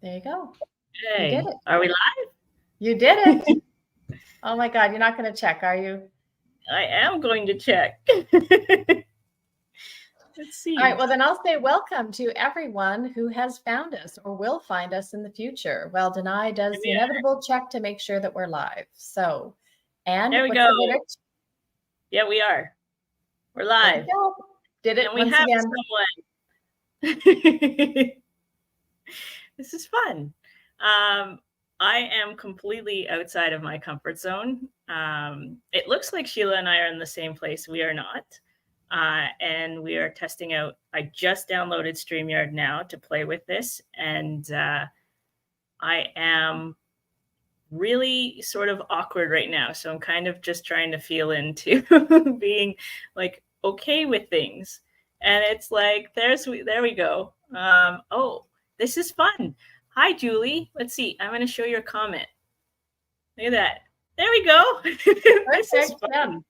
There you go. You Hey, did it. are we live? You did it. Oh my God, you're not going to check, are you? I am going to check. Let's All right, see. well, then I'll say welcome to everyone who has found us or will find us in the future. Well, Danay does the inevitable check to make sure that we're live. So, and There we what's go. the verdict? Yeah, we are. We're There live. we go. Did it And we once have again. someone. This is fun. I am completely outside of my comfort zone. It looks like Sheila and I are in the same place. We are not. And we are testing out. I just downloaded StreamYard now to play with this. And I am really sort of awkward right now. So I'm kind of just trying to feel into being like okay with things. And it's like, there we go. Oh, this is fun. Hi, Julie. Let's see. I'm going to show you a comment. Look at that. There we go. This is fun.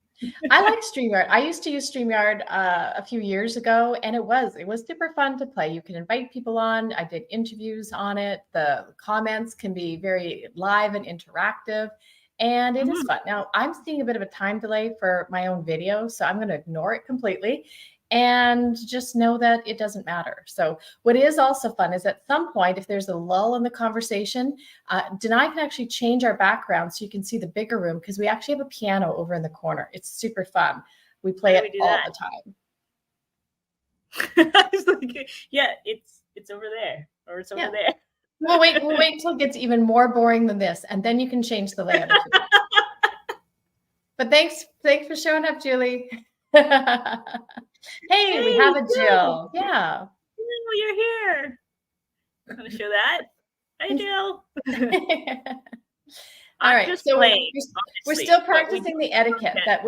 I like StreamYard. I used to use StreamYard a few years ago, and it was super fun to play. You can invite people on. I did interviews on it. The comments can be very live and interactive, and it is fun. Now, I'm seeing a bit of a time delay for my own video, so I'm going to ignore it completely and just know that it doesn't matter. So what is also fun is at some point, if there's a lull in the conversation, Danay can actually change our background so you can see the bigger room because we actually have a piano over in the corner. It's super fun. We play it all the time. I was like, yeah, it's over there or it's over there. We'll wait till it gets even more boring than this, and then you can change the layout. But thanks for showing up, Julie. Hey, we have a Jill. Yeah. Oh, you're here. I'm going to show that. Hi, Jill. All right, so we're still practicing the etiquette that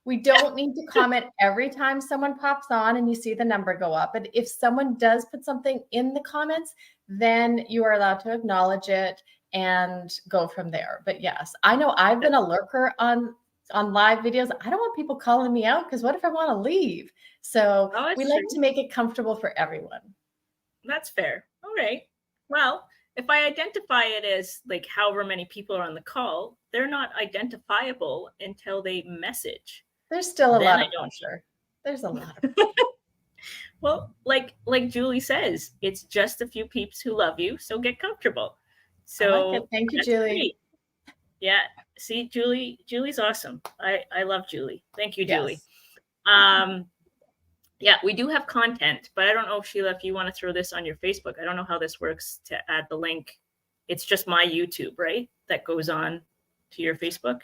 we don't need to comment every time someone pops on and you see the number go up. But if someone does put something in the comments, then you are allowed to acknowledge it and go from there. But yes, I know I've been a lurker on live videos. I don't want people calling me out because what if I want to leave? So we like to make it comfortable for everyone. That's fair. All right. Well, if I identify it as like however many people are on the call, they're not identifiable until they message. There's still a lot of pressure. There's a lot of pressure. Well, like Julie says, it's just a few peeps who love you, so get comfortable. So like thank you, Julie. Great. Yeah. See, Julie's awesome. I love Julie. Thank you, Julie. Yes. Yeah, we do have content, but I don't know, Sheila, if you want to throw this on your Facebook. I don't know how this works to add the link. It's just my YouTube, right? That goes on to your Facebook.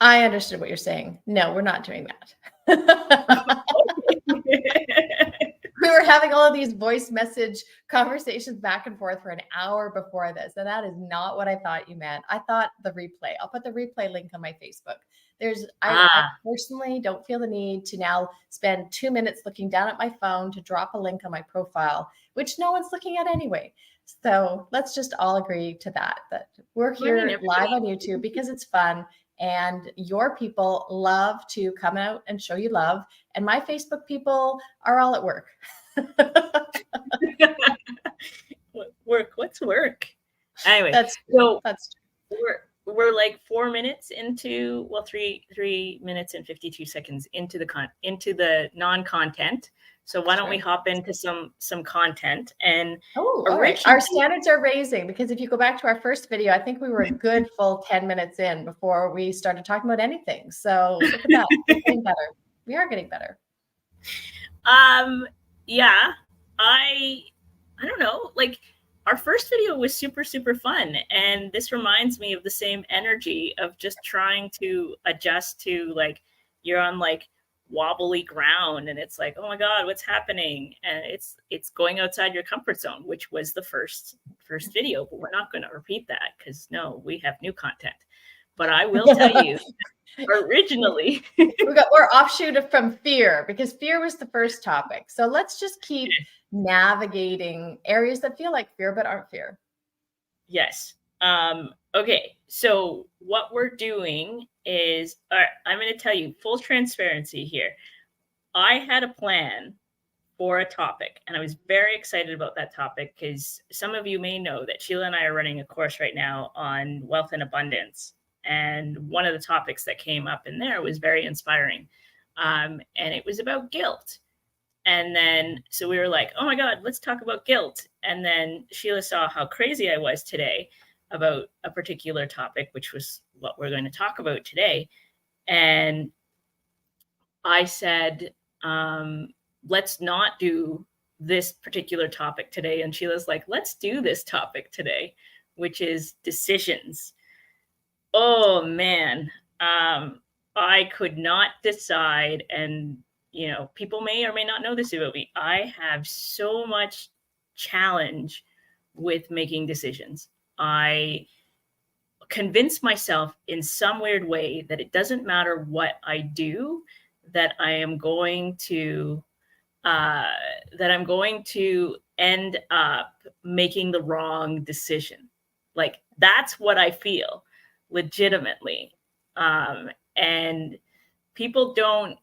I understood what you're saying. No, we're not doing that. We were having all of these voice message conversations back and forth for an hour before this, and that is not what I thought you meant. I thought the replay. I'll put the replay link on my Facebook. I personally don't feel the need to now spend 2 minutes looking down at my phone to drop a link on my profile, which no one's looking at anyway. So let's just all agree to that we're here live on YouTube because it's fun and your people love to come out and show you love. And my Facebook people are all at work. What's work? Anyway, that's true. We're like 4 minutes into, well, 3 minutes and 52 seconds into the non-content. So why don't we hop into some content? And all right. Our standards are raising because if you go back to our first video, I think we were a good full 10 minutes in before we started talking about anything. So look at that. We're getting better. We are getting better. Yeah. I don't know, like our first video was super, super fun. And this reminds me of the same energy of just trying to adjust to like, you're on like wobbly ground and it's like, oh my God, what's happening? And it's going outside your comfort zone, which was the first video, but we're not going to repeat that because no, we have new content. But I will tell you, originally we're offshoot from fear because fear was the first topic. So let's just keep navigating areas that feel like fear but aren't fear. Yes. Okay. So what we're doing is, all right, I'm going to tell you full transparency here. I had a plan for a topic. And I was very excited about that topic because some of you may know that Sheila and I are running a course right now on wealth and abundance. And one of the topics that came up in there was very inspiring. And it was about guilt. And then, so we were like, oh my God, let's talk about guilt. And then Sheila saw how crazy I was today about a particular topic, which was what we're going to talk about today. And I said, let's not do this particular topic today. And Sheila's like, let's do this topic today, which is decisions. Oh man, I could not decide. And, you know, people may or may not know this about me. I have so much challenge with making decisions. I convince myself in some weird way that it doesn't matter what I do, that I am going to end up making the wrong decision. Like that's what I feel legitimately. And people don't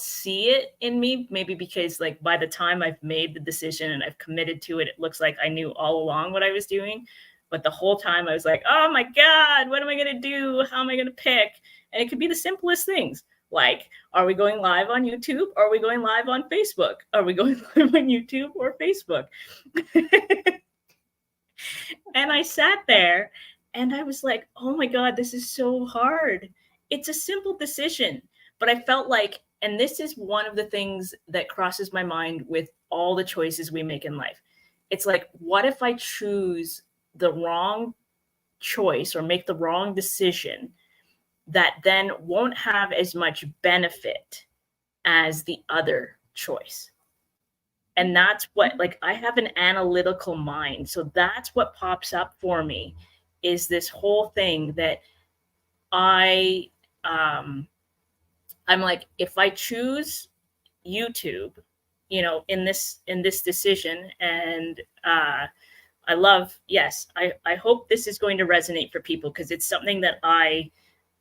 see it in me, maybe because like by the time I've made the decision and I've committed to it, it looks like I knew all along what I was doing. But the whole time I was like, oh my God, what am I going to do? How am I going to pick? And it could be the simplest things. Like, are we going live on YouTube? Or are we going live on Facebook? Are we going live on YouTube or Facebook? And I sat there and I was like, oh my God, this is so hard. It's a simple decision. But I felt like, and this is one of the things that crosses my mind with all the choices we make in life. It's like, what if I choose the wrong choice or make the wrong decision that then won't have as much benefit as the other choice? And that's what, like, I have an analytical mind. So that's what pops up for me, is this whole thing that I'm like, if I choose YouTube, you know, in this decision, and I love, yes, I hope this is going to resonate for people, because it's something that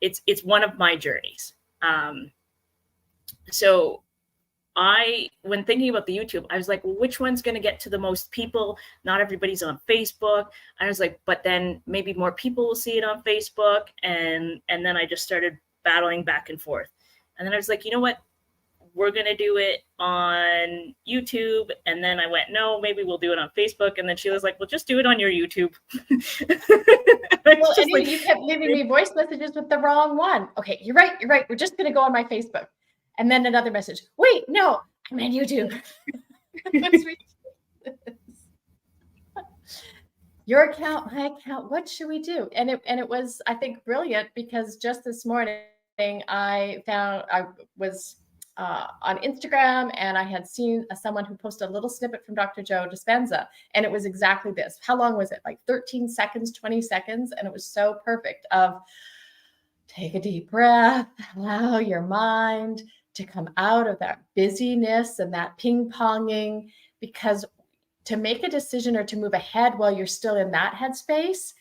it's one of my journeys. So when thinking about the YouTube, I was like, well, which one's going to get to the most people? Not everybody's on Facebook. I was like, but then maybe more people will see it on Facebook. And then I just started battling back and forth. And then I was like, you know what? We're going to do it on YouTube. And then I went, no, maybe we'll do it on Facebook. And then she was like, well, just do it on your YouTube. Well, and like, you kept leaving me voice messages with the wrong one. Okay, you're right. We're just going to go on my Facebook. And then another message. Wait, no, I'm on YouTube. Your account, my account, what should we do? And it was, I think, brilliant, because just this morning I was on Instagram, and I had seen someone who posted a little snippet from Dr. Joe Dispenza, and it was exactly this. How long was it? Like 13 seconds, 20 seconds. And it was so perfect of take a deep breath, allow your mind to come out of that busyness and that ping-ponging, because to make a decision or to move ahead while you're still in that headspace,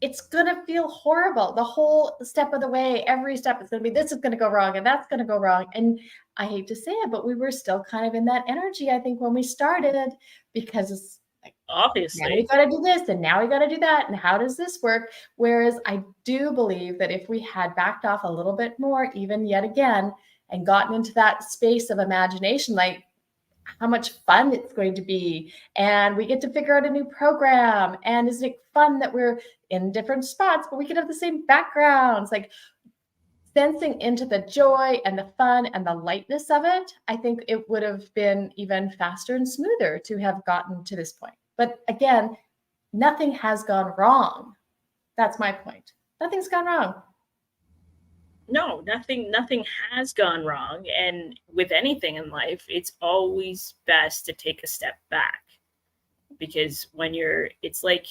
it's going to feel horrible. The whole step of the way, every step is going to be, this is going to go wrong and that's going to go wrong. And I hate to say it, but we were still kind of in that energy, I think, when we started, because it's like, obviously, now we got to do this and now we got to do that. And how does this work? Whereas I do believe that if we had backed off a little bit more, even yet again, and gotten into that space of imagination, like how much fun it's going to be. And we get to figure out a new program. And isn't it fun that we're in different spots, but we could have the same backgrounds, like sensing into the joy and the fun and the lightness of it. I think it would have been even faster and smoother to have gotten to this point. But again, nothing has gone wrong. That's my point. Nothing's gone wrong. No, nothing has gone wrong. And with anything in life, it's always best to take a step back, because when it's like,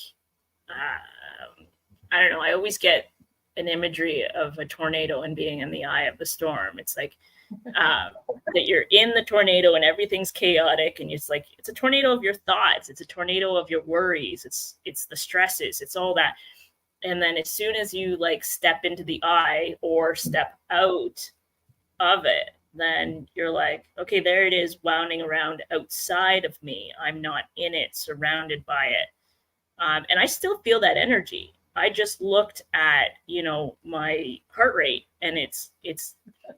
I don't know, I always get an imagery of a tornado and being in the eye of the storm. It's like that you're in the tornado and everything's chaotic, and it's like, it's a tornado of your thoughts. It's a tornado of your worries. It's the stresses. It's all that. And then as soon as you like step into the eye or step out of it, then you're like, okay, there it is wounding around outside of me. I'm not in it, surrounded by it. And I still feel that energy. I just looked at, my heart rate, and it's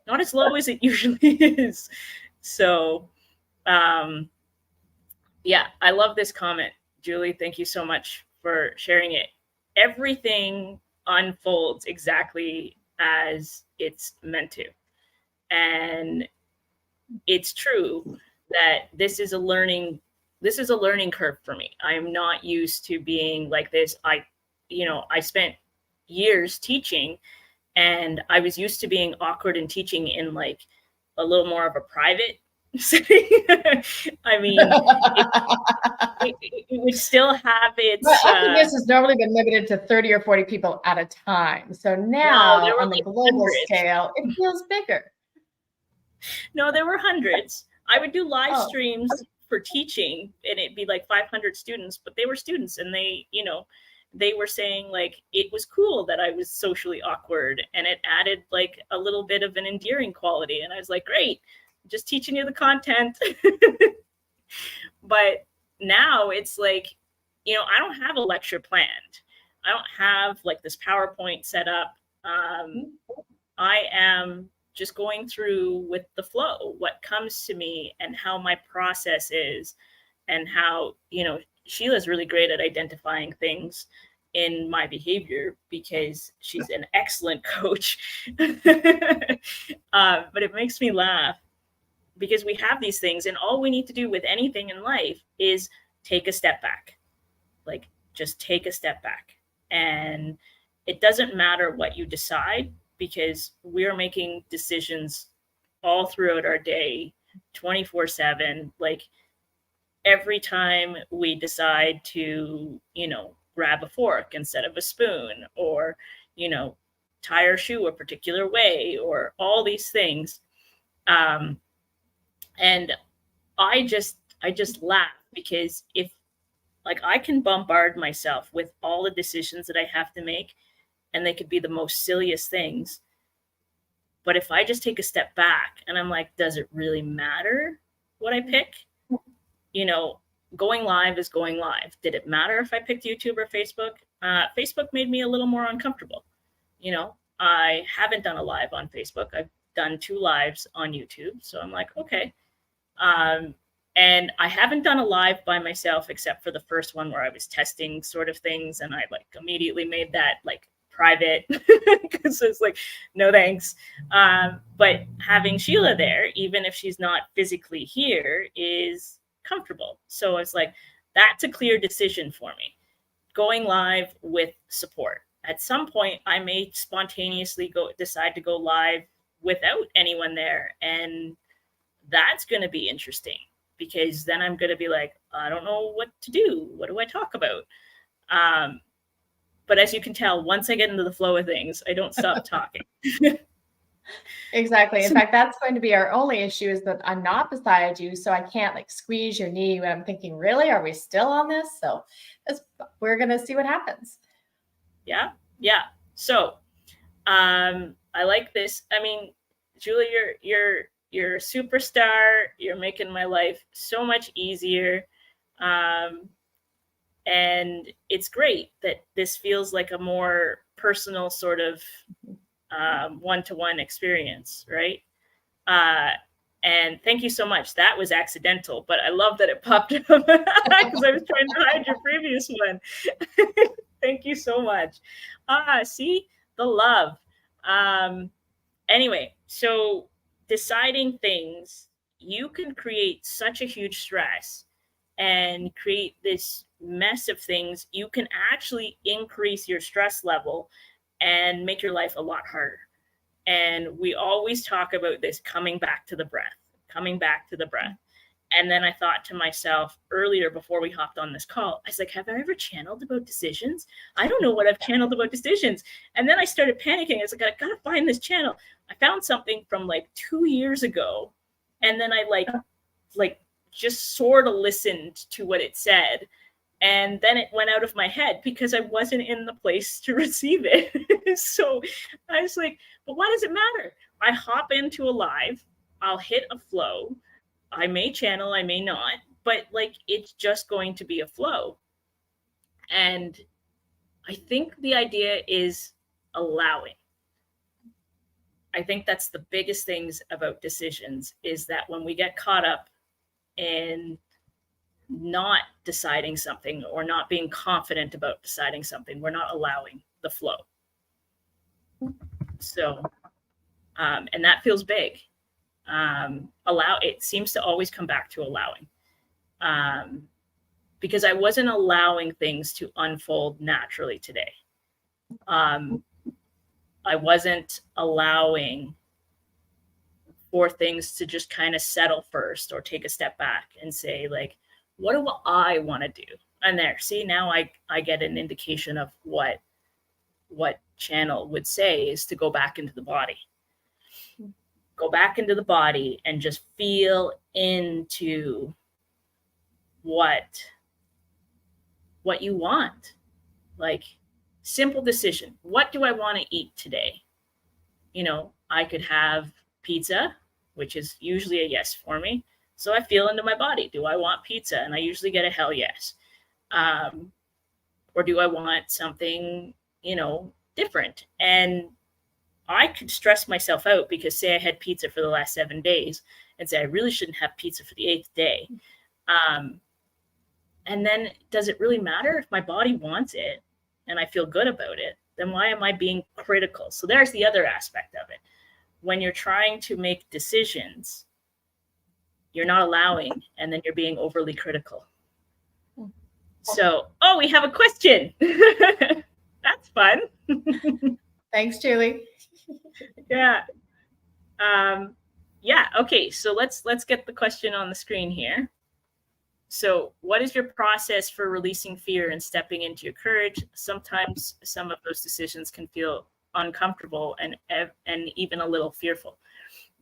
not as low as it usually is. So, yeah, I love this comment. Julie, thank you so much for sharing it. Everything unfolds exactly as it's meant to. And it's true that this is a learning curve for me. I am not used to being like this. I spent years teaching, and I was used to being awkward and teaching in like a little more of a private setting. I mean, it would still have its. But I think this has normally been limited to 30 or 40 people at a time. So now, there were on the like global hundreds. scale, it feels bigger. No, there were hundreds. I would do live Oh. streams for teaching, and it'd be like 500 students, but they were students, and they were saying like it was cool that I was socially awkward, and it added like a little bit of an endearing quality. And I was like, great, I'm just teaching you the content. But now it's like, I don't have a lecture planned. I don't have like this PowerPoint set up. I am just going through with the flow, what comes to me and how my process is, and how, Sheila's really great at identifying things in my behavior because she's an excellent coach. But it makes me laugh because we have these things, and all we need to do with anything in life is take a step back. Like, just take a step back. And it doesn't matter what you decide, because we're making decisions all throughout our day, 24/7. Like, every time we decide to, grab a fork instead of a spoon, or, tie our shoe a particular way, or all these things. And I just laugh, because if like I can bombard myself with all the decisions that I have to make, and they could be the most silliest things. But if I just take a step back and I'm like, does it really matter what I pick? Going live is going live. Did it matter if I picked YouTube or Facebook? Facebook made me a little more uncomfortable. I haven't done a live on Facebook. I've done 2 lives on YouTube. So I'm like, okay. And I haven't done a live by myself except for the first one where I was testing sort of things, and I like immediately made that like private because it's like, no thanks. But having Sheila there, even if she's not physically here, is comfortable. So it's like, that's a clear decision for me. Going live with support. At some point, I may spontaneously decide to go live without anyone there, and that's going to be interesting, because then I'm going to be like, I don't know what to do. What do I talk about? But as you can tell, once I get into the flow of things, I don't stop talking. Exactly. In fact, that's going to be our only issue, is that I'm not beside you, so I can't like squeeze your knee when I'm thinking, really, are we still on this? So we're going to see what happens. Yeah. So I like this. I mean, Julie, you're a superstar. You're making my life so much easier. And it's great that this feels like a more personal sort of one-to-one experience, right? And thank you so much. That was accidental, but I love that it popped up because I was trying to hide your previous one. Thank you so much. See the love. Anyway, so deciding things, you can create such a huge stress and create this mess of things. You can actually increase your stress level and make your life a lot harder. And we always talk about this coming back to the breath. And then I thought to myself earlier, before we hopped on this call, I was like, have I ever channeled about decisions? I don't know what I've channeled about decisions. And then I started panicking. I was like, I gotta find this channel. I found something from like 2 years ago. And then I like just sort of listened to what it said. And then it went out of my head because I wasn't in the place to receive it. So I was like, but why does it matter? I hop into a live I'll hit a flow. I may channel, I may not, but like it's just going to be a flow. And I think the idea is allowing. I think that's the biggest things about decisions, is that when we get caught up in not deciding something or not being confident about deciding something, we're not allowing the flow. So, and that feels big. It seems to always come back to allowing. Because I wasn't allowing things to unfold naturally today. I wasn't allowing for things to just kind of settle first or take a step back and say, like, what do I want to do? And there, see, now I get an indication of what channel would say is to go back into the body. Go back into the body and just feel into what you want. Like, simple decision. What do I want to eat today? You know, I could have pizza, which is usually a yes for me. So I feel into my body. Do I want pizza? And I usually get a hell yes. Or do I want something, you know, different? And I could stress myself out because, say I had pizza for the last 7 days and say I really shouldn't have pizza for the 8th day. And then does it really matter if my body wants it and I feel good about it? Then why am I being critical? So there's the other aspect of it. When you're trying to make decisions, you're not allowing, and then you're being overly critical. So, we have a question. That's fun. Thanks, Julie. Yeah. Yeah. Okay. So let's get the question on the screen here. So what is your process for releasing fear and stepping into your courage? Sometimes some of those decisions can feel uncomfortable and even a little fearful.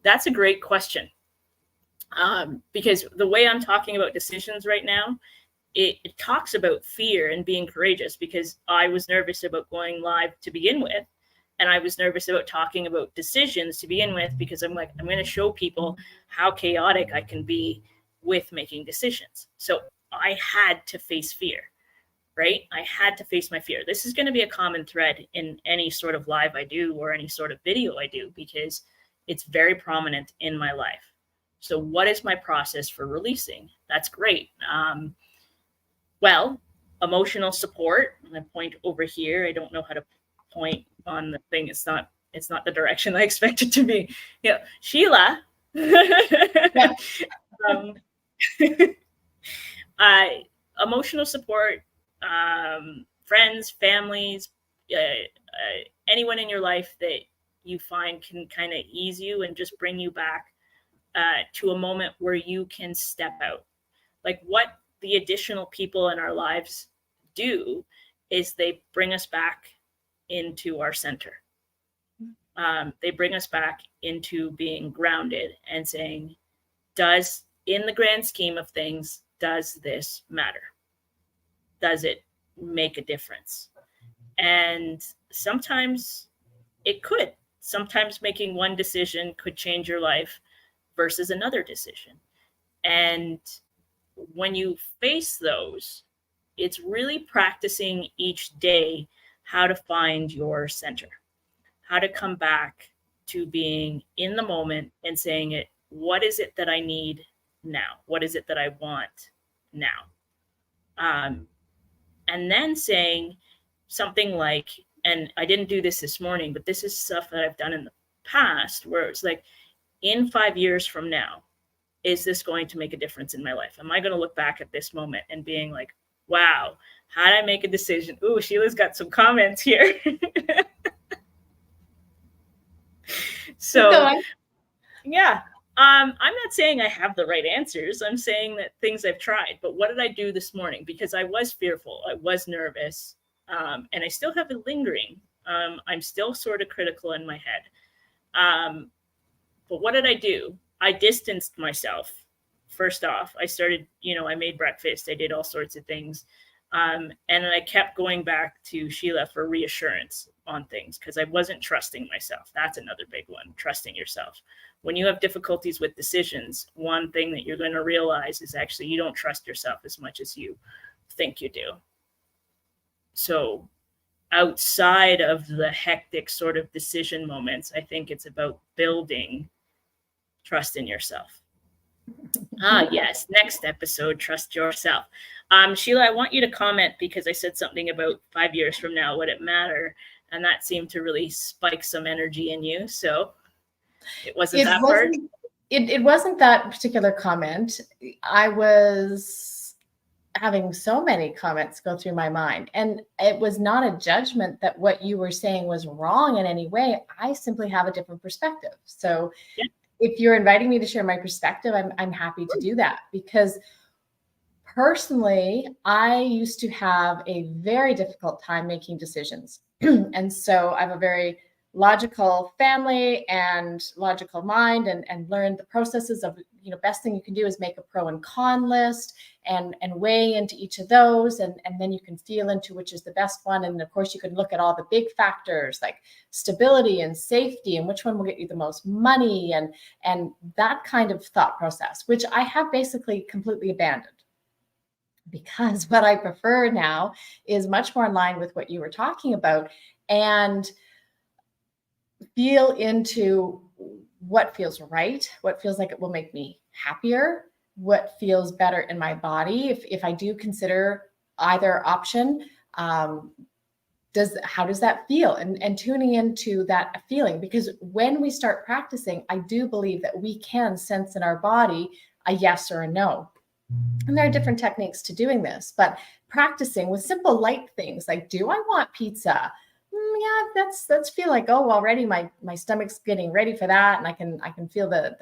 That's a great question. Because the way I'm talking about decisions right now, it talks about fear and being courageous, because I was nervous about going live to begin with. And I was nervous about talking about decisions to begin with, because I'm like, I'm going to show people how chaotic I can be with making decisions. So I had to face fear, right? I had to face my fear. This is going to be a common thread in any sort of live I do or any sort of video I do, because it's very prominent in my life. So what is my process for releasing? That's great. Well, emotional support. I point over here. I don't know how to point on the thing. It's not the direction I expect it to be. Yeah, Sheila. Yeah. Emotional support, friends, families, anyone in your life that you find can kind of ease you and just bring you back to a moment where you can step out. Like, what the additional people in our lives do is they bring us back into our center. They bring us back into being grounded and saying, in the grand scheme of things, does this matter? Does it make a difference? And sometimes it could. Sometimes making one decision could change your life versus another decision. And when you face those, it's really practicing each day how to find your center, how to come back to being in the moment and saying it, what is it that I need now? What is it that I want now? And then saying something like, and I didn't do this morning, but this is stuff that I've done in the past, where it's like, in 5 years from now, is this going to make a difference in my life? Am I going to look back at this moment and being like, wow, how did I make a decision? Ooh, Sheila's got some comments here. So, yeah. I'm not saying I have the right answers. I'm saying that things I've tried. But what did I do this morning? Because I was fearful. I was nervous. And I still have it lingering. I'm still sort of critical in my head. But what did I do? I distanced myself. First off, I started, I made breakfast. I did all sorts of things. And then I kept going back to Sheila for reassurance on things because I wasn't trusting myself. That's another big one, trusting yourself. When you have difficulties with decisions, one thing that you're going to realize is actually you don't trust yourself as much as you think you do. So outside of the hectic sort of decision moments, I think it's about building trust in yourself. Yes. Next episode, trust yourself. Sheila, I want you to comment because I said something about 5 years from now, would it matter? And that seemed to really spike some energy in you. So it wasn't that part. It wasn't that particular comment. I was having so many comments go through my mind, and it was not a judgment that what you were saying was wrong in any way. I simply have a different perspective. So yeah. If you're inviting me to share my perspective, I'm happy to do that, because personally, I used to have a very difficult time making decisions. And so I have a very logical family and logical mind, and learned the processes of, best thing you can do is make a pro and con list and weigh into each of those. And then you can feel into which is the best one. And of course you can look at all the big factors like stability and safety and which one will get you the most money and that kind of thought process, which I have basically completely abandoned. Because what I prefer now is much more in line with what you were talking about, and feel into what feels right, what feels like it will make me happier, what feels better in my body. If I do consider either option, how does that feel? And tuning into that feeling, because when we start practicing, I do believe that we can sense in our body a yes or a no. And there are different techniques to doing this, but practicing with simple light things like, do I want pizza? Yeah, let's feel like, oh, already my stomach's getting ready for that, and I can feel the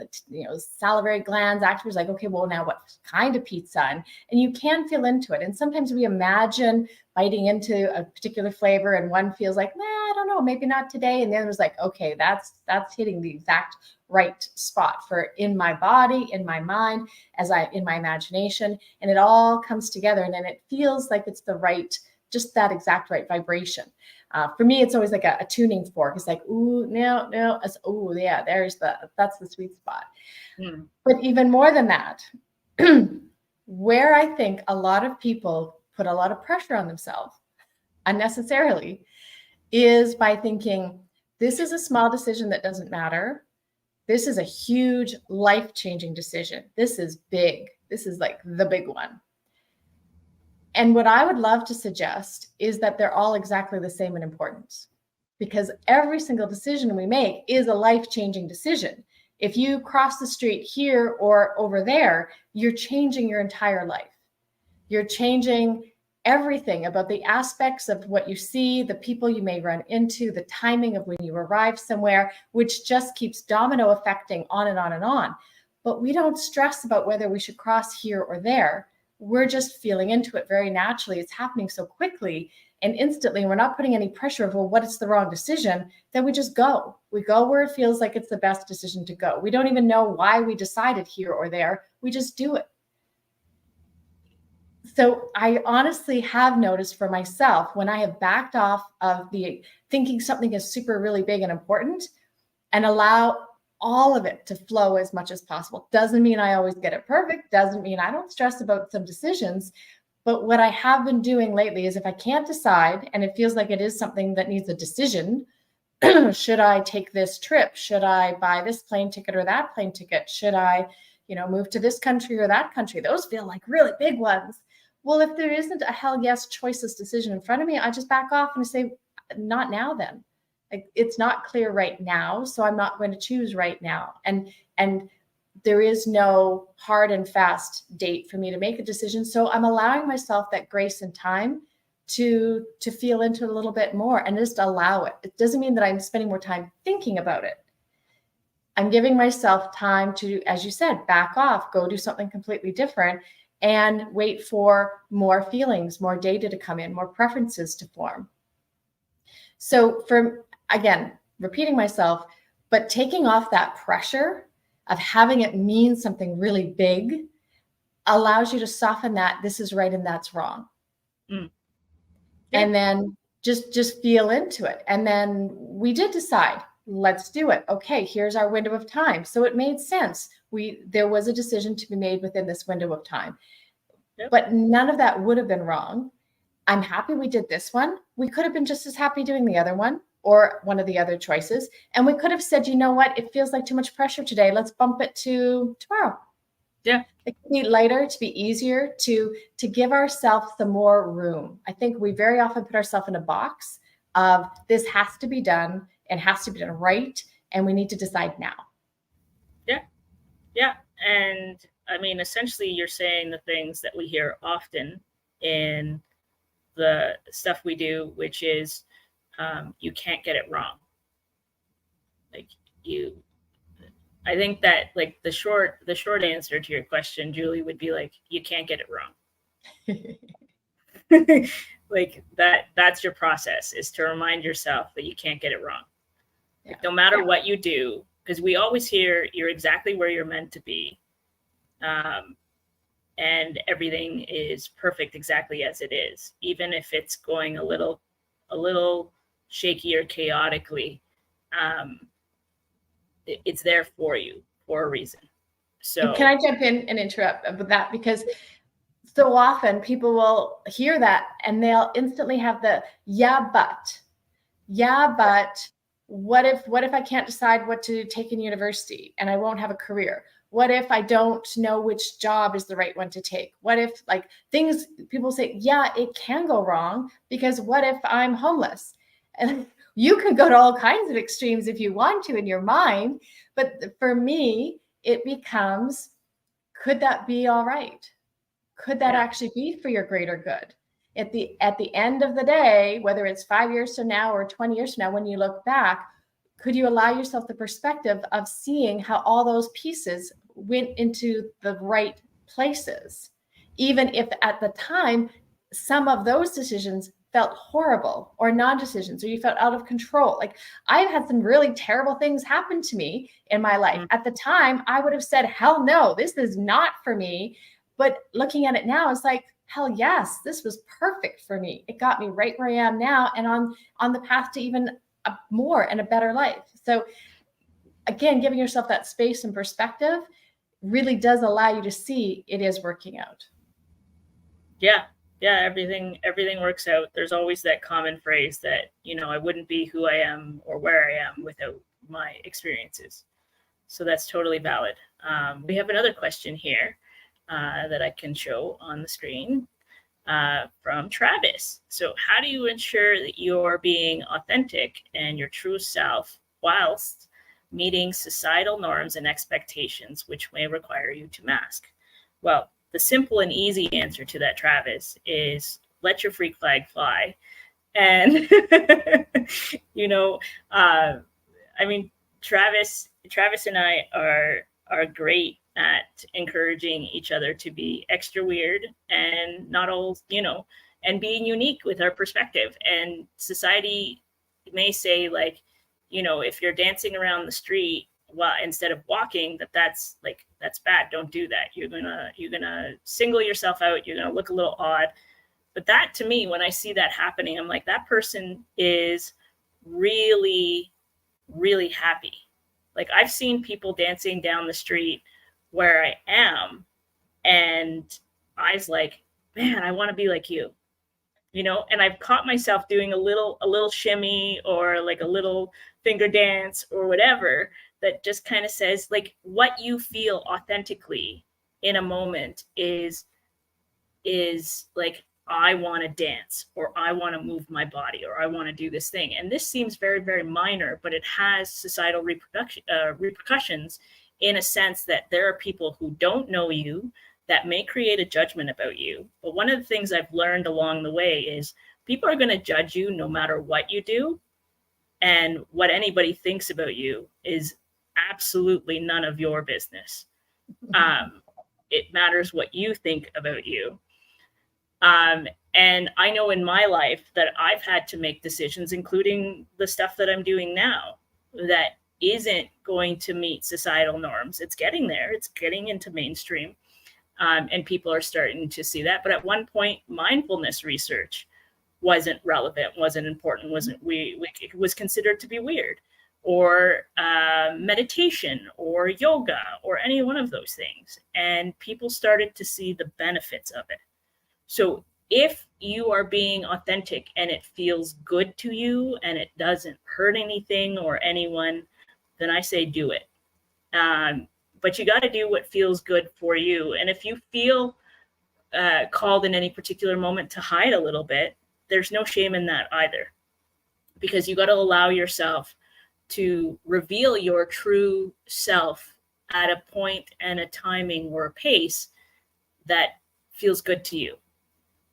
salivary glands activate. Like, okay, well, now what kind of pizza? And you can feel into it. And sometimes we imagine biting into a particular flavor, and one feels like, I don't know, maybe not today, and the other was like, okay, that's hitting the exact right spot for in my body, in my mind, in my imagination, and it all comes together, and then it feels like it's the right, just that exact right vibration. For me, it's always like a tuning fork. It's like, ooh, no, oh yeah, that's the sweet spot. Mm. But even more than that, where I think a lot of people put a lot of pressure on themselves unnecessarily is by thinking, this is a small decision that doesn't matter. This is a huge life-changing decision. This is big. This is like the big one. And what I would love to suggest is that they're all exactly the same in importance, because every single decision we make is a life-changing decision. If you cross the street here or over there, you're changing your entire life. You're changing everything about the aspects of what you see, the people you may run into, the timing of when you arrive somewhere, which just keeps domino affecting on and on and on. But we don't stress about whether we should cross here or there. We're just feeling into it very naturally. It's happening so quickly and instantly. And we're not putting any pressure of, well, what is the wrong decision? Then we just go. We go where it feels like it's the best decision to go. We don't even know why we decided here or there. We just do it. So I honestly have noticed for myself, when I have backed off of the thinking something is super really big and important and allow all of it to flow as much as possible. Doesn't mean I always get it perfect. Doesn't mean I don't stress about some decisions. But what I have been doing lately is, if I can't decide and it feels like it is something that needs a decision, should I take this trip? Should I buy this plane ticket or that plane ticket? Should I, move to this country or that country? Those feel like really big ones. Well, if there isn't a hell yes choiceless decision in front of me, I just back off and say, not now then. It's not clear right now, so I'm not going to choose right now. And there is no hard and fast date for me to make a decision. So I'm allowing myself that grace and time to feel into it a little bit more and just allow it. It doesn't mean that I'm spending more time thinking about it. I'm giving myself time to, as you said, back off, go do something completely different, and wait for more feelings, more data to come in, more preferences to form. So again, repeating myself, but taking off that pressure of having it mean something really big allows you to soften that this is right and that's wrong. Mm. Yeah. And then just feel into it. And then we did decide, let's do it. Okay, here's our window of time. So it made sense. There was a decision to be made within this window of time. Yep. But none of that would have been wrong. I'm happy we did this one. We could have been just as happy doing the other one or one of the other choices. And we could have said, you know what, it feels like too much pressure today. Let's bump it to tomorrow. Yeah. It can be lighter, to be easier, to give ourselves some more room. I think we very often put ourselves in a box of this has to be done and has to be done right. And we need to decide now. Yeah. Yeah. And I mean, essentially, you're saying the things that we hear often in the stuff we do, which is you can't get it wrong. Like I think that like the short answer to your question, Julie, would be like, you can't get it wrong. Like that's your process, is to remind yourself that you can't get it wrong. Yeah. Like, no matter what you do, because we always hear you're exactly where you're meant to be. And everything is perfect exactly as it is, even if it's going a little shaky or chaotically. It's there for you for a reason. So can I jump in and interrupt with that? Because so often people will hear that and they'll instantly have the but what if I can't decide what to take in university and I won't have a career? What if I don't know which job is the right one to take? What if, like, things people say, yeah, it can go wrong, because what if I'm homeless? And you can go to all kinds of extremes if you want to in your mind. But for me, it becomes, could that be all right? Could that actually be for your greater good? At the end of the day, whether it's 5 years from now or 20 years from now, when you look back, could you allow yourself the perspective of seeing how all those pieces went into the right places, even if at the time some of those decisions felt horrible or non-decisions, or you felt out of control? Like, I've had some really terrible things happen to me in my life. At the time, I would have said, hell no, this is not for me. But looking at it now, it's like, hell yes, this was perfect for me. It got me right where I am now and on the path to even a more and a better life. So again, giving yourself that space and perspective really does allow you to see it is working out. Yeah. Everything works out. There's always that common phrase that, I wouldn't be who I am or where I am without my experiences. So that's totally valid. We have another question here that I can show on the screen from Travis. So how do you ensure that you're being authentic and your true self whilst meeting societal norms and expectations, which may require you to mask? Well, the simple and easy answer to that, Travis, is let your freak flag fly. And, I mean, Travis and I are great at encouraging each other to be extra weird and not all, and being unique with our perspective. And society may say, like, if you're dancing around the street, well, instead of walking, that's bad. Don't do that. You're gonna single yourself out. You're gonna look a little odd. But that, to me, when I see that happening, I'm like, that person is really, really happy. Like, I've seen people dancing down the street where I am, and I was like, man, I want to be like you, and I've caught myself doing a little shimmy or like a little finger dance or whatever that just kind of says, like, what you feel authentically in a moment is like, I want to dance, or I want to move my body, or I want to do this thing. And this seems very, very minor, but it has societal repercussions, in a sense that there are people who don't know you that may create a judgment about you. But one of the things I've learned along the way is people are going to judge you no matter what you do. And what anybody thinks about you is absolutely none of your business. It matters what you think about you. And I know in my life that I've had to make decisions, including the stuff that I'm doing now, that isn't going to meet societal norms. It's getting there. It's getting into mainstream. And people are starting to see that. But at one point, mindfulness research wasn't relevant, wasn't important, it was considered to be weird, or meditation or yoga or any one of those things. And people started to see the benefits of it. So if you are being authentic and it feels good to you and it doesn't hurt anything or anyone, then I say do it. But you got to do what feels good for you. And if you feel called in any particular moment to hide a little bit, there's no shame in that either, because you got to allow yourself to reveal your true self at a point and a timing or a pace that feels good to you.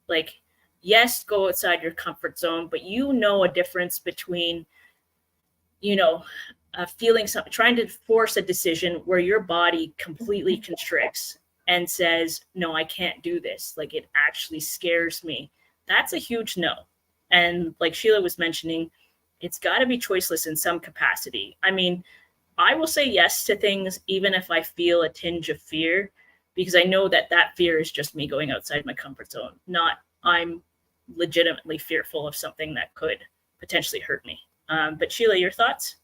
Like, yes, go outside your comfort zone, but you know a difference between, feeling something, trying to force a decision where your body completely constricts and says, no, I can't do this. Like, it actually scares me. That's a huge no. And like Sheila was mentioning, it's got to be choiceless in some capacity. I mean, I will say yes to things even if I feel a tinge of fear, because I know that fear is just me going outside my comfort zone, not I'm legitimately fearful of something that could potentially hurt me. But Sheila, your thoughts?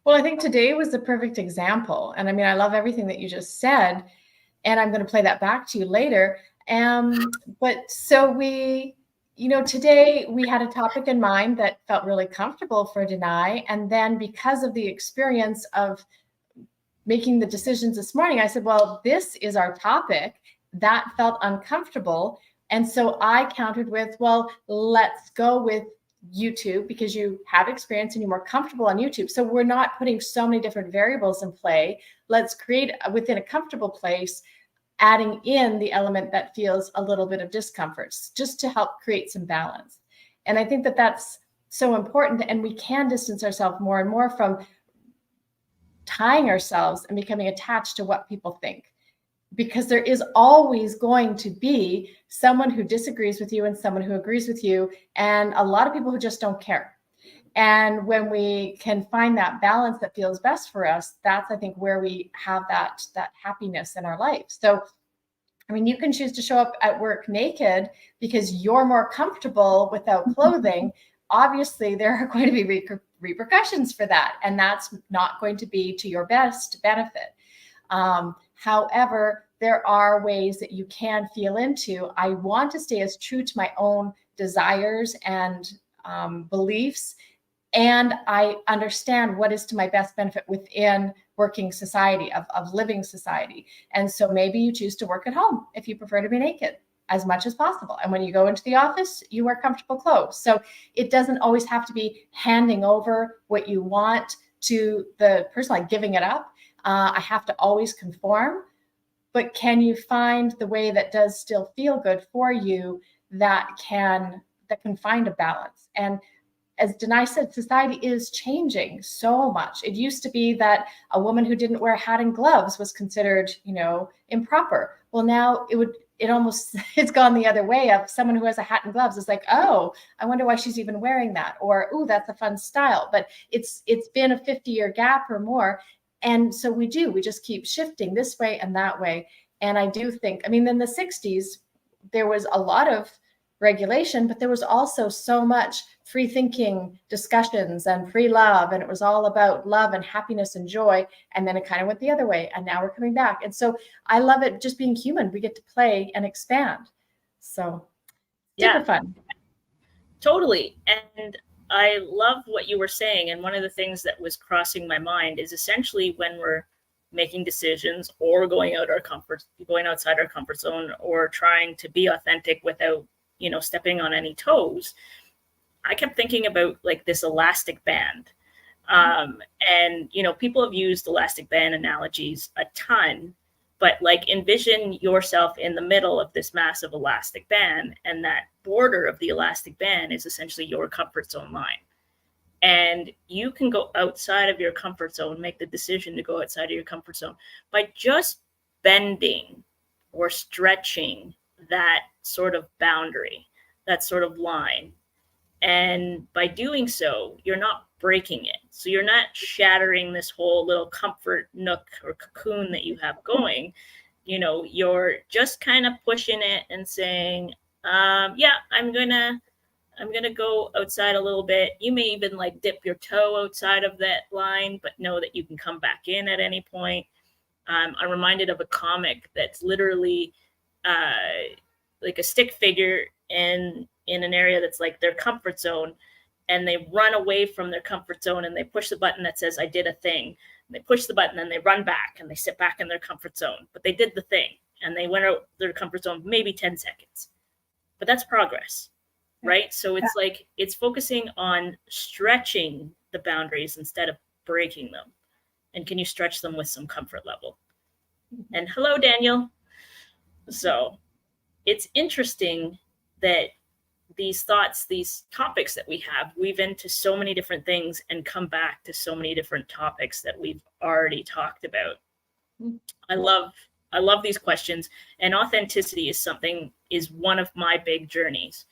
Well, I think today was the perfect example. And I mean, I love everything that you just said, and I'm going to play that back to you later. But so today we had a topic in mind that felt really comfortable for Danay. And then because of the experience of making the decisions this morning, I said, well, this is our topic. That felt uncomfortable. And so I countered with, well, let's go with YouTube, because you have experience and you're more comfortable on YouTube. So we're not putting so many different variables in play. Let's create within a comfortable place, adding in the element that feels a little bit of discomfort, just to help create some balance. And I think that that's so important. And we can distance ourselves more and more from tying ourselves and becoming attached to what people think, because there is always going to be someone who disagrees with you and someone who agrees with you, and a lot of people who just don't care. And when we can find that balance that feels best for us, that's, I think, where we have that happiness in our life. So, I mean, you can choose to show up at work naked because you're more comfortable without clothing. Obviously, there are going to be repercussions for that, and that's not going to be to your best benefit. However, there are ways that you can feel into, I want to stay as true to my own desires and beliefs, and I understand what is to my best benefit within working society, of living society. And so maybe you choose to work at home if you prefer to be naked as much as possible. And when you go into the office, you wear comfortable clothes. So it doesn't always have to be handing over what you want to the person, like giving it up. I have to always conform, but can you find the way that does still feel good for you, that can find a balance? And as Danay said, society is changing so much. It used to be that a woman who didn't wear a hat and gloves was considered, improper. Well, now it's gone the other way. Of someone who has a hat and gloves is like, oh, I wonder why she's even wearing that, or, oh, that's a fun style. But it's been a 50-year gap or more. And so we just keep shifting this way and that way. And I do think, I mean, in the 60s, there was a lot of regulation, but there was also so much free thinking discussions and free love. And it was all about love and happiness and joy. And then it kind of went the other way. And now we're coming back. And so I love it, just being human. We get to play and expand. So super fun. Totally. And I love what you were saying. And one of the things that was crossing my mind is essentially when we're making decisions or going outside our comfort zone, or trying to be authentic without, stepping on any toes, I kept thinking about like this elastic band. And, people have used elastic band analogies a ton, but like envision yourself in the middle of this massive elastic band, and that border of the elastic band is essentially your comfort zone line. And you can go outside of your comfort zone, make the decision to go outside of your comfort zone by just bending or stretching that sort of boundary, that sort of line. And by doing so, you're not breaking it. So you're not shattering this whole little comfort nook or cocoon that you have going. you're just kind of pushing it and saying, yeah, I'm gonna go outside a little bit. You may even like dip your toe outside of that line, but know that you can come back in at any point. I'm reminded of a comic that's literally like a stick figure in an area that's like their comfort zone, and they run away from their comfort zone and they push the button that says I did a thing. And they push the button and they run back and they sit back in their comfort zone, but they did the thing and they went out their comfort zone maybe 10 seconds. But that's progress, right? So it's like it's focusing on stretching the boundaries instead of breaking them. And can you stretch them with some comfort level? And hello, Daniel. So it's interesting that these thoughts, these topics that we have, weave into so many different things and come back to so many different topics that we've already talked about. I love these questions, and authenticity is one of my big journeys.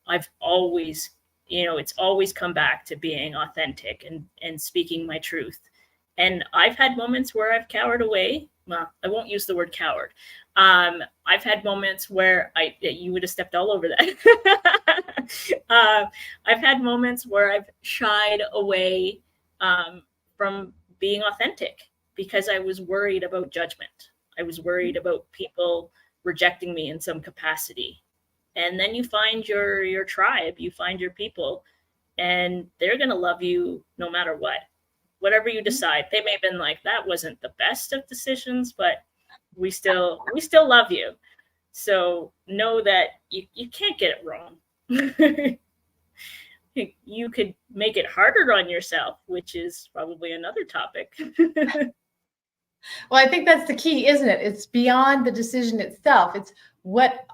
I've always, it's always come back to being authentic and speaking my truth. And I've had moments where I've cowered away. Well, I won't use the word coward. I've had moments where you would have stepped all over that. I've had moments where I've shied away from being authentic because I was worried about judgment. I was worried about people rejecting me in some capacity. And then you find your tribe, you find your people, and they're going to love you no matter what. Whatever you decide. They may have been like, that wasn't the best of decisions, but we still love you. So know that you can't get it wrong. You could make it harder on yourself, which is probably another topic. Well, I think that's the key, isn't it? It's beyond the decision itself. It's what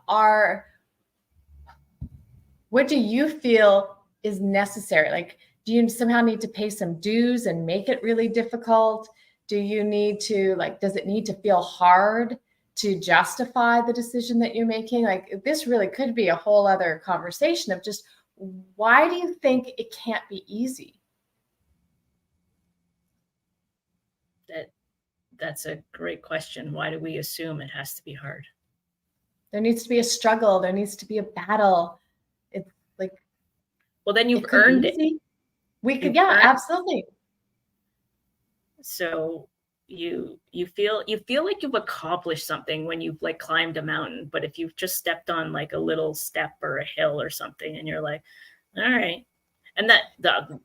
do you feel is necessary? Like, do you somehow need to pay some dues and make it really difficult? Do you need to, does it need to feel hard to justify the decision that you're making? Like, this really could be a whole other conversation of just, why do you think it can't be easy? That's a great question. Why do we assume it has to be hard? There needs to be a struggle. There needs to be a battle. It's like, well, then you've earned it. We could, yeah, absolutely. So you feel like you've accomplished something when you've like climbed a mountain, but if you've just stepped on like a little step or a hill or something, and you're like, all right, and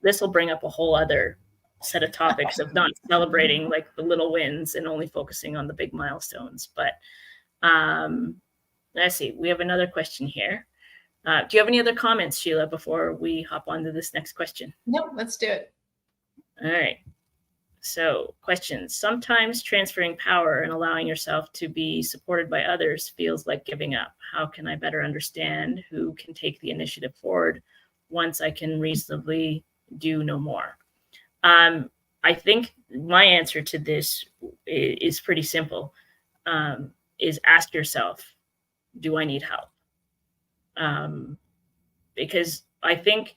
this will bring up a whole other set of topics of not celebrating like the little wins and only focusing on the big milestones. But let's see, we have another question here. Do you have any other comments, Sheila, before we hop on to this next question? No, let's do it. All right. So questions. Sometimes transferring power and allowing yourself to be supported by others feels like giving up. How can I better understand who can take the initiative forward once I can reasonably do no more? I think my answer to this is pretty simple, is ask yourself, do I need help? Because I think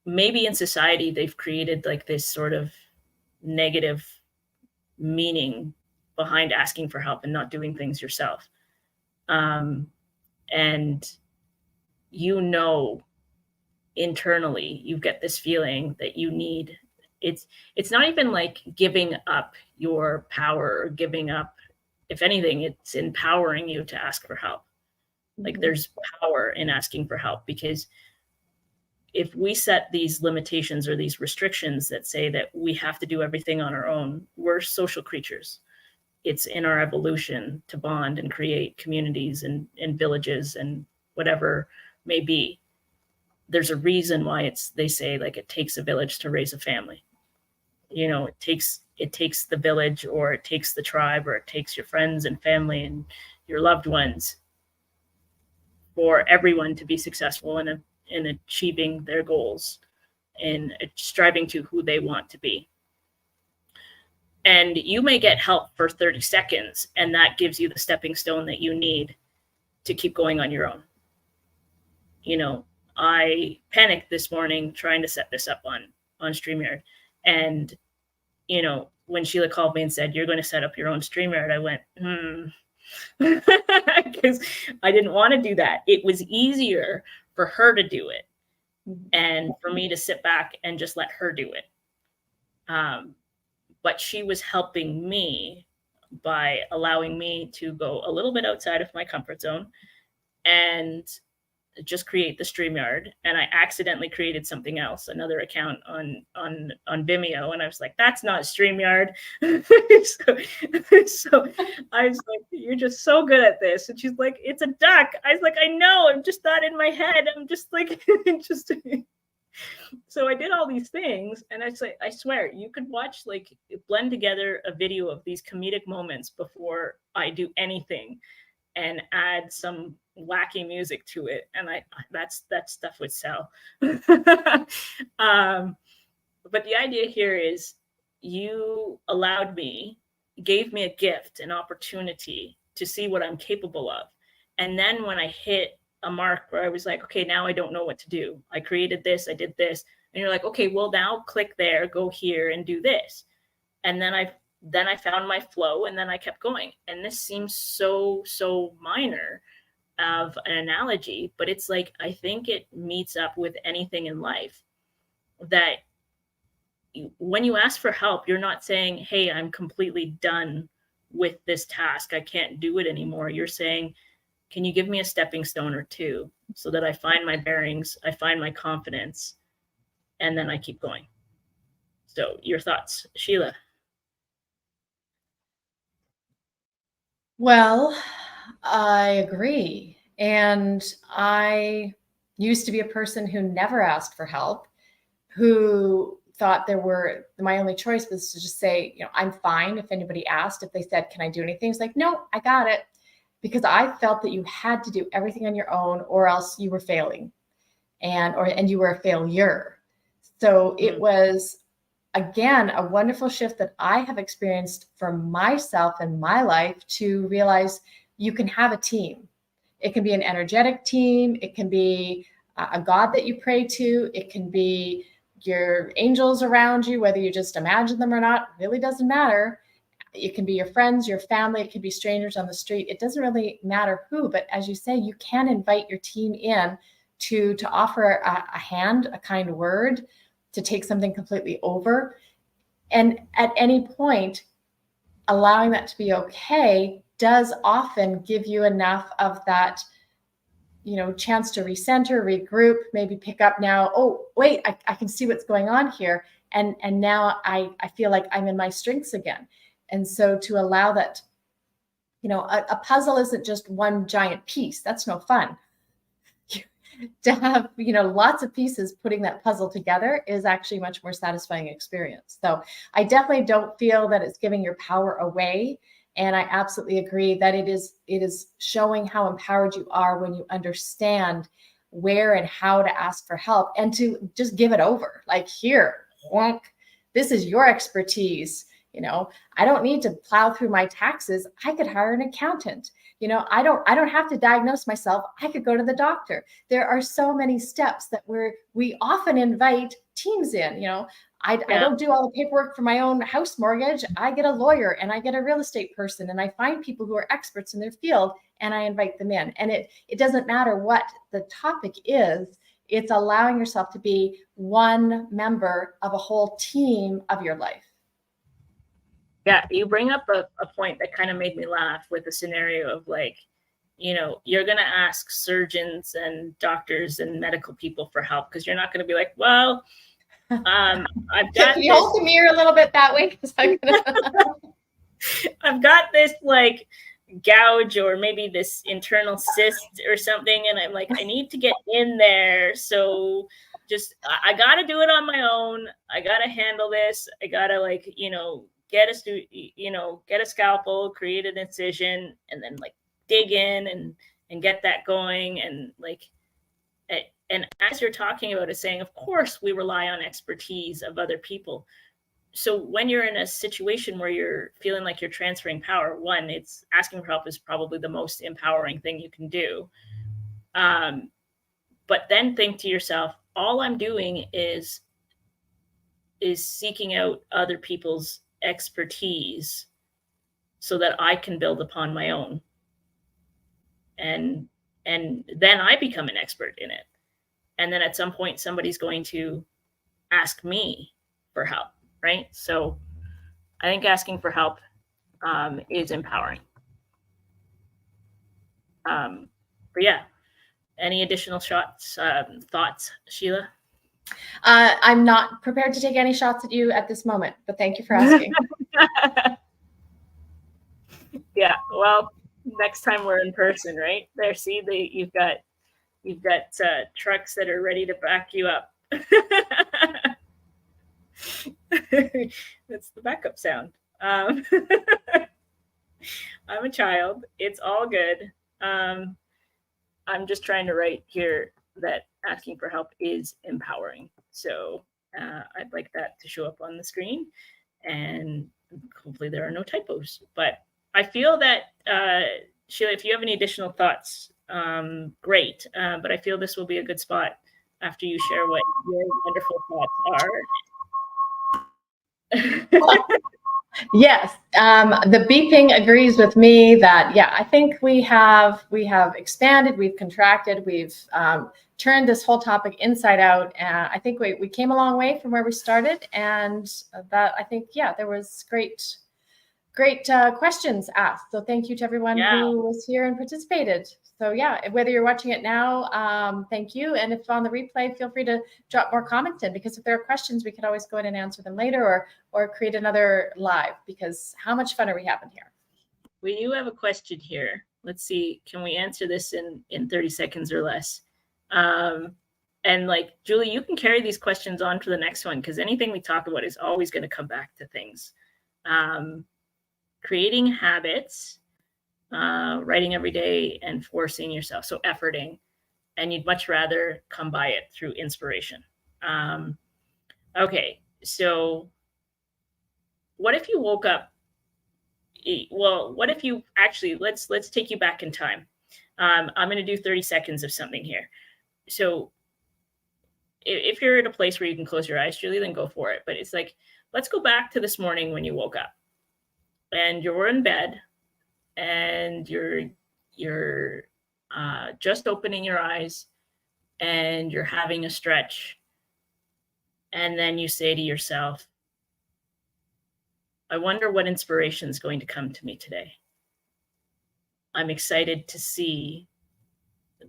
maybe in society they've created like this sort of negative meaning behind asking for help and not doing things yourself. And internally you get this feeling that you need, it's not even like giving up your power or giving up. If anything, it's empowering you to ask for help. Like there's power in asking for help, because if we set these limitations or these restrictions that say that we have to do everything on our own, we're social creatures. It's in our evolution to bond and create communities and villages and whatever may be. There's a reason why they say like it takes a village to raise a family. It takes the village, or it takes the tribe, or it takes your friends and family and your loved ones for everyone to be successful in achieving their goals and striving to who they want to be. And you may get help for 30 seconds, and that gives you the stepping stone that you need to keep going on your own. I panicked this morning trying to set this up on StreamYard. And, when Sheila called me and said, you're going to set up your own StreamYard, I went, because I didn't want to do that. It was easier for her to do it and for me to sit back and just let her do it. But she was helping me by allowing me to go a little bit outside of my comfort zone and just create the StreamYard. And I accidentally created something else, another account on Vimeo, and I was like, that's not StreamYard. so I was like, you're just so good at this. And she's like, it's a duck. I was like, I know, I'm just not in my head. I'm just like, just so I did all these things, and I swear you could watch, like, blend together a video of these comedic moments before I do anything and add some wacky music to it, and that stuff would sell. But the idea here is you gave me a gift, an opportunity to see what I'm capable of. And then when I hit a mark where I was like, okay, now I don't know what to do. I created this, I did this. And you're like, okay, well, now click there, go here and do this. And then I found my flow, and then I kept going. And this seems so minor of an analogy, but it's like, I think it meets up with anything in life, that when you ask for help, you're not saying, hey, I'm completely done with this task, I can't do it anymore. You're saying, can you give me a stepping stone or two so that I find my bearings, I find my confidence, and then I keep going. So your thoughts, Sheila? Well, I agree. And I used to be a person who never asked for help, who thought my only choice was to just say, I'm fine. If anybody asked, if they said, can I do anything? It's like, no, I got it. Because I felt that you had to do everything on your own, or else you were failing and you were a failure. So it was, again, a wonderful shift that I have experienced for myself in my life to realize you can have a team. It can be an energetic team. It can be a God that you pray to. It can be your angels around you, whether you just imagine them or not, really doesn't matter. It can be your friends, your family. It can be strangers on the street. It doesn't really matter who, but as you say, you can invite your team in to offer a hand, a kind word, to take something completely over. And at any point, allowing that to be okay does often give you enough of that, chance to recenter, regroup, maybe pick up now. Oh, wait, I can see what's going on here. And now I feel like I'm in my strengths again. And so to allow that, a puzzle isn't just one giant piece. That's no fun. To have, lots of pieces putting that puzzle together is actually a much more satisfying experience. So I definitely don't feel that it's giving your power away. And I absolutely agree that it is showing how empowered you are when you understand where and how to ask for help, and to just give it over. Like, here, wonk, this is your expertise. I don't need to plow through my taxes. I could hire an accountant. I don't have to diagnose myself. I could go to the doctor. There are so many steps that we often invite teams in. I don't do all the paperwork for my own house mortgage. I get a lawyer, and I get a real estate person, and I find people who are experts in their field, and I invite them in. And it doesn't matter what the topic is. It's allowing yourself to be one member of a whole team of your life. Yeah, you bring up a point that kind of made me laugh, with the scenario of, like, you're going to ask surgeons and doctors and medical people for help, because you're not going to be like, well, I've got Can you hold the mirror a little bit that way? I've got this, like, gouge, or maybe this internal cyst or something, and I'm like, I need to get in there. So I got to do it on my own. I got to handle this. I got to, like, get a scalpel, create an incision, and then, like, dig in and get that going. And, like, and as you're talking about it, saying, of course we rely on expertise of other people. So when you're in a situation where you're feeling like you're transferring power, one, it's asking for help is probably the most empowering thing you can do. But then think to yourself, all I'm doing is seeking out other people's expertise so that I can build upon my own. and then I become an expert in it. And then at some point, somebody's going to ask me for help, right? So I think asking for help is empowering. But yeah, any additional thoughts, Sheila? I'm not prepared to take any shots at you at this moment, but thank you for asking. Yeah, well, next time we're in person, right? There, see, you've got trucks that are ready to back you up. That's the backup sound. I'm a child. It's all good. I'm just trying to write here that asking for help is empowering. So I'd like that to show up on the screen, and hopefully there are no typos. But I feel that, Sheila, if you have any additional thoughts, great. But I feel this will be a good spot after you share what your wonderful thoughts are. Yes, the beeping agrees with me that, yeah, I think we have expanded, we've contracted, we've turned this whole topic inside out. And I think we came a long way from where we started, and that, I think, yeah, there was great questions asked. So thank you to everyone who was here and participated. So yeah, whether you're watching it now, thank you. And if on the replay, feel free to drop more comments in, because if there are questions, we could always go in and answer them later, or create another live, because how much fun are we having here? We do have a question here. Let's see, can we answer this in 30 seconds or less? And like, Julie, you can carry these questions on to the next one, because anything we talk about is always going to come back to things. Creating habits, writing every day, and forcing yourself. So efforting, and you'd much rather come by it through inspiration. Okay, so what if you woke up? Well, what if you actually, let's take you back in time. I'm going to do 30 seconds of something here. So if you're at a place where you can close your eyes, Julie, then go for it. But it's like, let's go back to this morning when you woke up. And you're in bed, and you're just opening your eyes, and you're having a stretch, and then you say to yourself, I wonder what inspiration is going to come to me today. I'm excited to see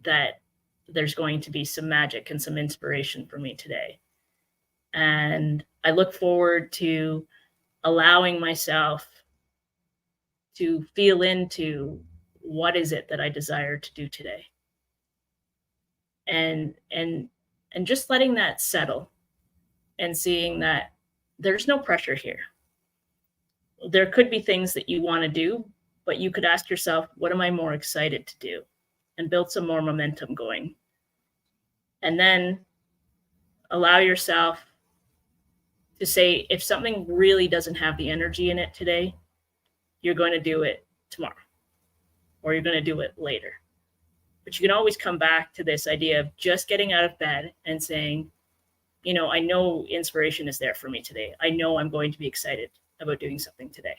that there's going to be some magic and some inspiration for me today. And I look forward to allowing myself to feel into what is it that I desire to do today. And just letting that settle, and seeing that there's no pressure here. There could be things that you want to do, but you could ask yourself, what am I more excited to do? And build some more momentum going. And then allow yourself to say, if something really doesn't have the energy in it today, you're going to do it tomorrow, or you're going to do it later. But you can always come back to this idea of just getting out of bed and saying, you know, I know inspiration is there for me today. I know I'm going to be excited about doing something today.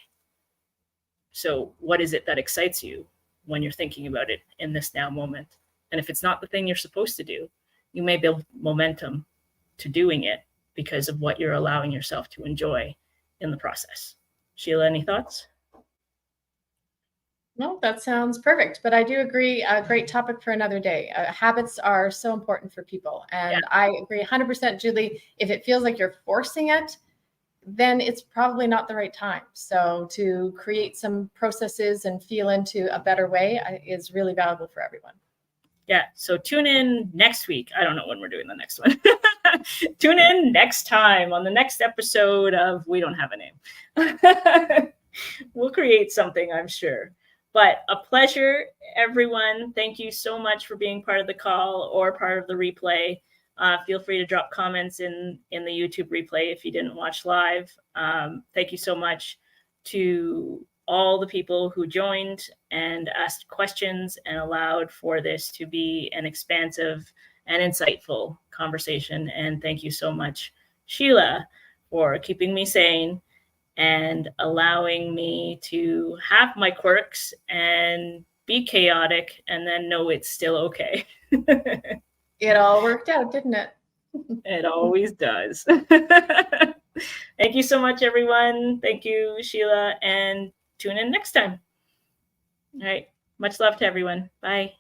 So what is it that excites you when you're thinking about it in this now moment? And if it's not the thing you're supposed to do, you may build momentum to doing it because of what you're allowing yourself to enjoy in the process. Sheila, any thoughts? No, that sounds perfect. But I do agree, a great topic for another day. Habits are so important for people. And I agree 100%, Julie. If it feels like you're forcing it, then it's probably not the right time. So to create some processes and feel into a better way is really valuable for everyone. Yeah. So tune in next week. I don't know when we're doing the next one. Tune in next time on the next episode of We Don't Have a Name. We'll create something, I'm sure. But a pleasure, everyone. Thank you so much for being part of the call or part of the replay. Feel free to drop comments in the YouTube replay if you didn't watch live. Thank you so much to all the people who joined and asked questions and allowed for this to be an expansive and insightful conversation. And thank you so much, Sheila, for keeping me sane and allowing me to have my quirks and be chaotic, and then know it's still okay. It all worked out, didn't it? It always does. Thank you so much, everyone. Thank you, Sheila, and tune in next time. All right. Much love to everyone. Bye.